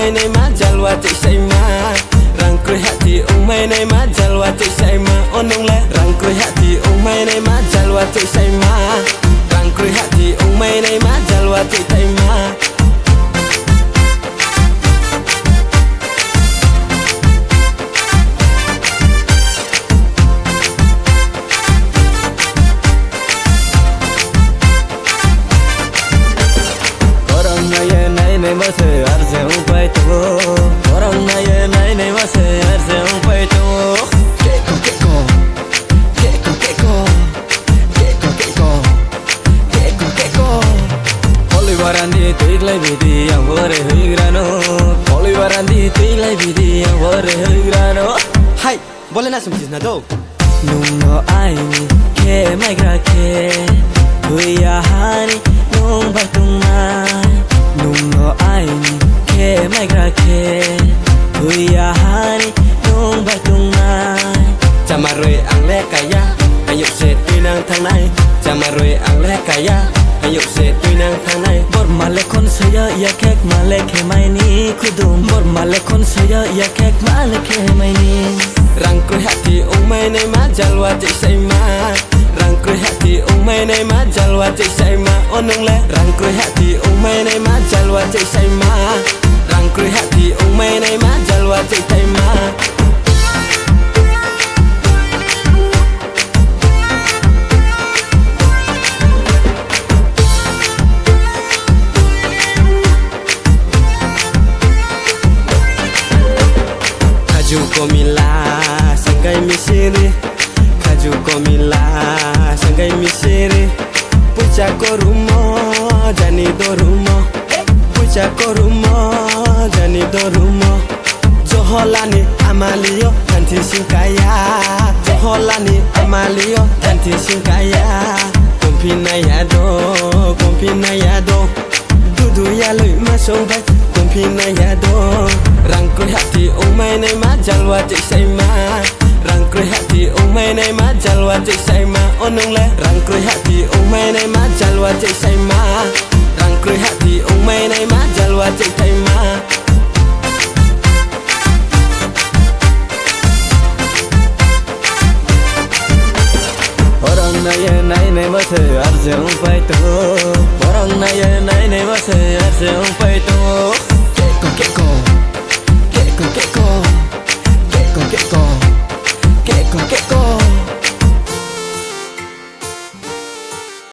mây này má jalwa chạy say ma răng cười hạ thì mây này má jalwa chạy say ma ôn nông lẽ răng cười hạ thì mây này má jalwa chạy say ma răng cười hạ thì mây này má jalwa chạy say ma Mas arse un peito orang naya nay mas arse un peito keko keko keko keko keko keko keko keko Olivarandi tuilai bidi yang bore higrano Olivarandi tuilai bidi yang bore higrano hai boleh nak sempat na do nung no aini ke mai gra ke tuya hani nung batung mai nung no aini ke mai gra ke tuya hani nung batung mai chamaroi ang le kaya ayuk se tuinang thang nai chamaroi ang le kaya ayuk se tuinang thang nai bor male kon saya ya kek male ke mai ni kudum bor male kon saya ya kek male ke mai ni răng cười hạ thì mây này má jalwa chạy say ma răng cười hạ thì mây này má jalwa chạy say ma ôn nông lẽ răng cười hạ thì mây này má jalwa chạy say ma răng cười hạ thì mây này má jalwa chạy say ma Kaju komila sangai misiri Kaju komila sangai misiri Pucha korumo jani dorumo Pucha korumo jani dorumo Joholani amalio tanti sinkaya Joholani amalio tanti sinkaya Kompina yado Dudu ya lui masong bai Kompina yado răng cười hạ thì mây này má jalwa chạy say ma răng cười hạ thì mây này má jalwa chạy say ma ôn nông lẽ răng cười hạ thì mây này má jalwa chạy say ma răng cười hạ thì mây này má jalwa chạy say ma